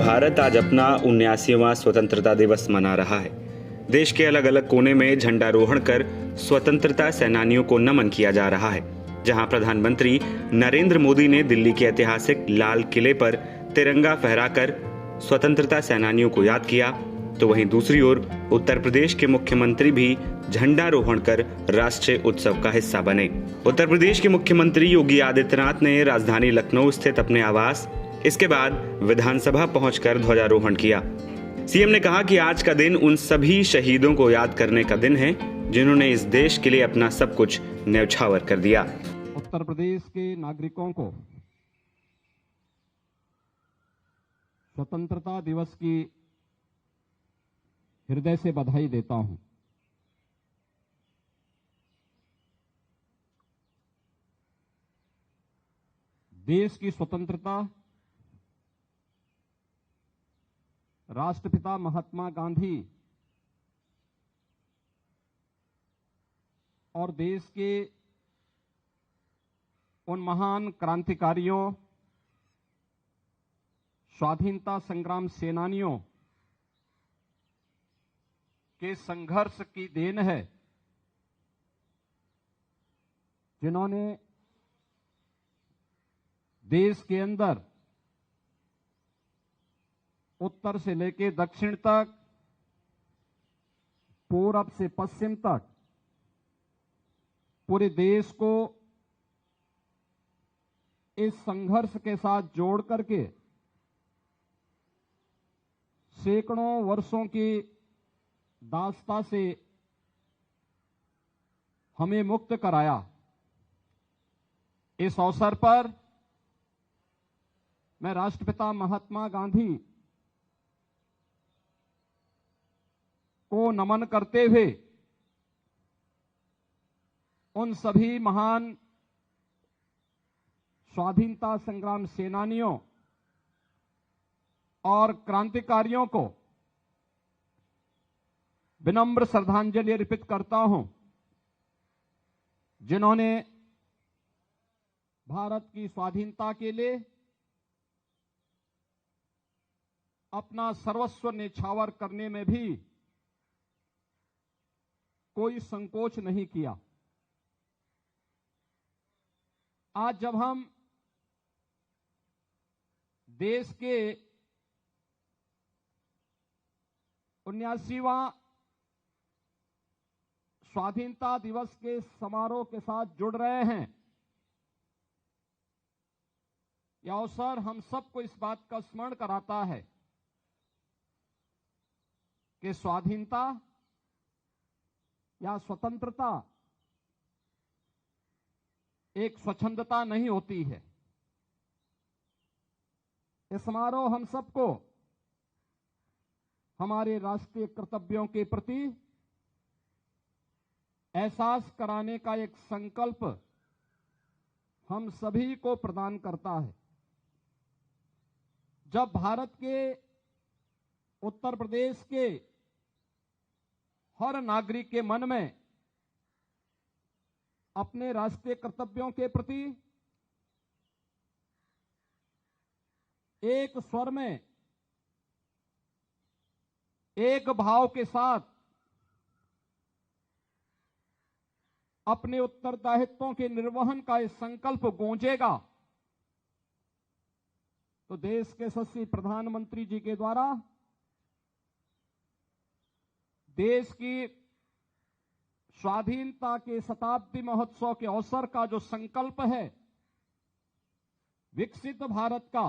भारत आज अपना 79वां स्वतंत्रता दिवस मना रहा है। देश के अलग अलग कोने में झंडारोहण कर स्वतंत्रता सेनानियों को नमन किया जा रहा है। जहां प्रधानमंत्री नरेंद्र मोदी ने दिल्ली के ऐतिहासिक लाल किले पर तिरंगा फहराकर स्वतंत्रता सेनानियों को याद किया, तो वहीं दूसरी ओर उत्तर प्रदेश के मुख्यमंत्री भी झंडारोहण कर राष्ट्रीय उत्सव का हिस्सा बने। उत्तर प्रदेश के मुख्यमंत्री योगी आदित्यनाथ ने राजधानी लखनऊ स्थित अपने आवास, इसके बाद विधानसभा पहुंचकर ध्वजारोहण किया। सीएम ने कहा कि आज का दिन उन सभी शहीदों को याद करने का दिन है जिन्होंने इस देश के लिए अपना सब कुछ न्यौछावर कर दिया। उत्तर प्रदेश के नागरिकों को स्वतंत्रता दिवस की हृदय से बधाई देता हूं। देश की स्वतंत्रता राष्ट्रपिता महात्मा गांधी और देश के उन महान क्रांतिकारियों, स्वाधीनता संग्राम सेनानियों के संघर्ष की देन है, जिन्होंने देश के अंदर उत्तर से लेकर दक्षिण तक, पूरब से पश्चिम तक पूरे देश को इस संघर्ष के साथ जोड़ करके सैकड़ों वर्षों की दास्ता से हमें मुक्त कराया। इस अवसर पर मैं राष्ट्रपिता महात्मा गांधी को नमन करते हुए उन सभी महान स्वाधीनता संग्राम सेनानियों और क्रांतिकारियों को विनम्र श्रद्धांजलि अर्पित करता हूं, जिन्होंने भारत की स्वाधीनता के लिए अपना सर्वस्व न्यौछावर करने में भी कोई संकोच नहीं किया। आज जब हम देश के 79वां स्वाधीनता दिवस के समारोह के साथ जुड़ रहे हैं, यह अवसर हम सबको इस बात का स्मरण कराता है कि स्वाधीनता या स्वतंत्रता एक स्वच्छंदता नहीं होती है। यह समारोह हम सबको हमारे राष्ट्रीय कर्तव्यों के प्रति एहसास कराने का एक संकल्प हम सभी को प्रदान करता है। जब भारत के उत्तर प्रदेश के हर नागरिक के मन में अपने राष्ट्रीय कर्तव्यों के प्रति एक स्वर में, एक भाव के साथ अपने उत्तरदायित्वों के निर्वहन का इस संकल्प गूंजेगा, तो देश के यशस्वी प्रधानमंत्री जी के द्वारा देश की स्वाधीनता के शताब्दी महोत्सव के अवसर का जो संकल्प है विकसित भारत का,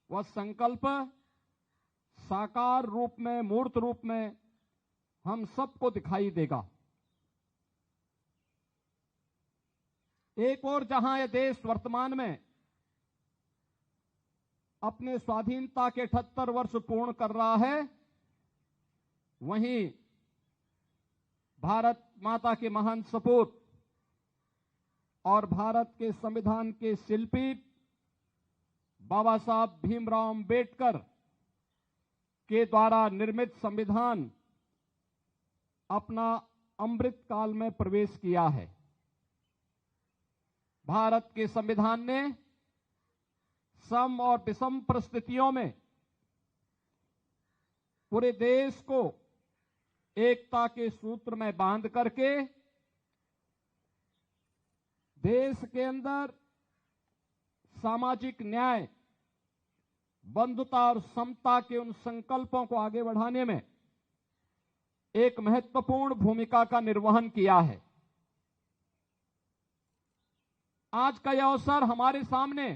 वह संकल्प साकार रूप में, मूर्त रूप में हम सबको दिखाई देगा। एक और जहां यह देश वर्तमान में अपने स्वाधीनता के 78 वर्ष पूर्ण कर रहा है, वहीं भारत माता के महान सपूत और भारत के संविधान के शिल्पी बाबा साहब भीमराव अंबेडकर के द्वारा निर्मित संविधान अपना अमृत काल में प्रवेश किया है। भारत के संविधान ने सम और विषम परिस्थितियों में पूरे देश को एकता के सूत्र में बांध करके देश के अंदर सामाजिक न्याय, बंधुता और समता के उन संकल्पों को आगे बढ़ाने में एक महत्वपूर्ण भूमिका का निर्वहन किया है। आज का यह अवसर हमारे सामने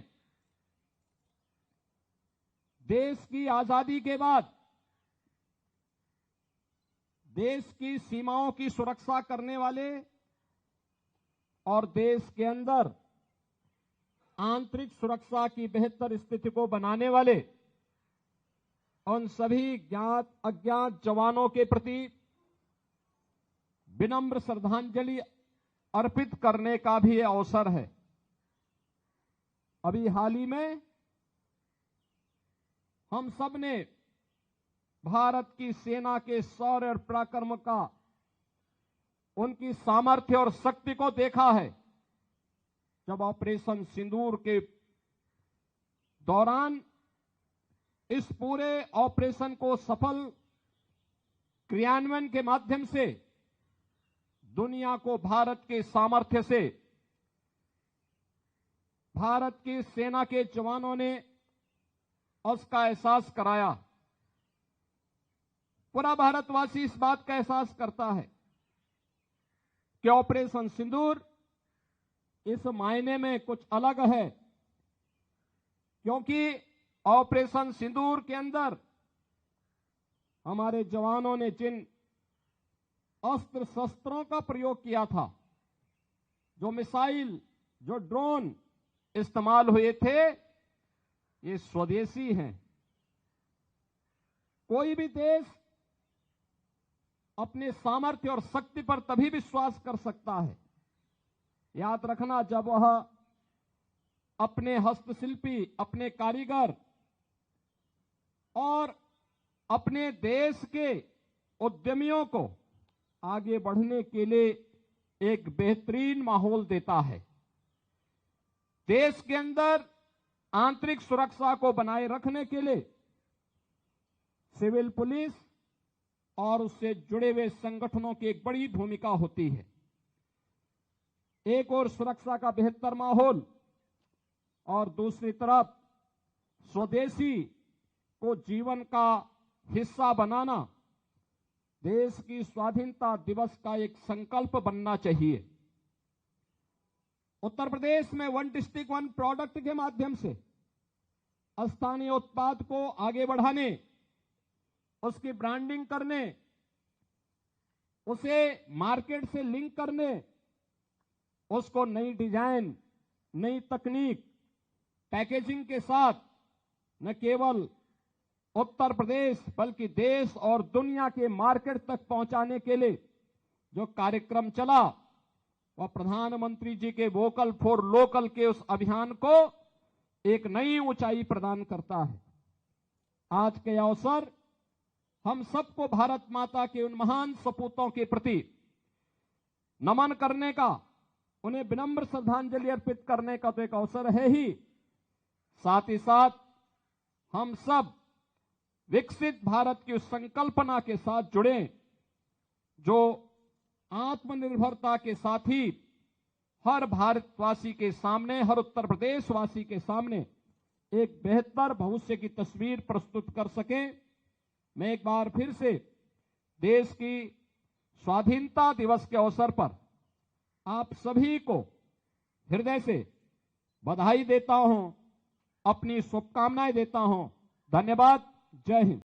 देश की आजादी के बाद देश की सीमाओं की सुरक्षा करने वाले और देश के अंदर आंतरिक सुरक्षा की बेहतर स्थिति को बनाने वाले उन सभी ज्ञात अज्ञात जवानों के प्रति विनम्र श्रद्धांजलि अर्पित करने का भी यह अवसर है। अभी हाल ही में हम सब ने भारत की सेना के शौर्य और पराक्रम का, उनकी सामर्थ्य और शक्ति को देखा है जब ऑपरेशन सिंदूर के दौरान इस पूरे ऑपरेशन को सफल क्रियान्वयन के माध्यम से दुनिया को भारत के सामर्थ्य से भारत की सेना के जवानों ने उसका एहसास कराया। पूरा भारतवासी इस बात का एहसास करता है कि ऑपरेशन सिंदूर इस मायने में कुछ अलग है क्योंकि ऑपरेशन सिंदूर के अंदर हमारे जवानों ने जिन अस्त्र शस्त्रों का प्रयोग किया था, जो मिसाइल, जो ड्रोन इस्तेमाल हुए थे, ये स्वदेशी हैं। कोई भी देश अपने सामर्थ्य और शक्ति पर तभी विश्वास कर सकता है, याद रखना, जब वह अपने हस्तशिल्पी, अपने कारीगर और अपने देश के उद्यमियों को आगे बढ़ने के लिए एक बेहतरीन माहौल देता है। देश के अंदर आंतरिक सुरक्षा को बनाए रखने के लिए सिविल पुलिस और उससे जुड़े हुए संगठनों की एक बड़ी भूमिका होती है। एक और सुरक्षा का बेहतर माहौल और दूसरी तरफ स्वदेशी को जीवन का हिस्सा बनाना देश की स्वाधीनता दिवस का एक संकल्प बनना चाहिए। उत्तर प्रदेश में वन डिस्ट्रिक्ट वन प्रोडक्ट के माध्यम से स्थानीय उत्पाद को आगे बढ़ाने, उसकी ब्रांडिंग करने, उसे मार्केट से लिंक करने, उसको नई डिजाइन, नई तकनीक, पैकेजिंग के साथ न केवल उत्तर प्रदेश बल्कि देश और दुनिया के मार्केट तक पहुंचाने के लिए जो कार्यक्रम चला, वह प्रधानमंत्री जी के वोकल फॉर लोकल के उस अभियान को एक नई ऊंचाई प्रदान करता है। आज के अवसर हम सबको भारत माता के उन महान सपूतों के प्रति नमन करने का, उन्हें विनम्र श्रद्धांजलि अर्पित करने का तो एक अवसर है ही, साथ ही साथ हम सब विकसित भारत की उस संकल्पना के साथ जुड़े जो आत्मनिर्भरता के साथ ही हर भारतवासी के सामने, हर उत्तर प्रदेशवासी के सामने एक बेहतर भविष्य की तस्वीर प्रस्तुत कर सके। मैं एक बार फिर से देश की स्वाधीनता दिवस के अवसर पर आप सभी को हृदय से बधाई देता हूं, अपनी शुभकामनाएं देता हूं। धन्यवाद। जय हिंद।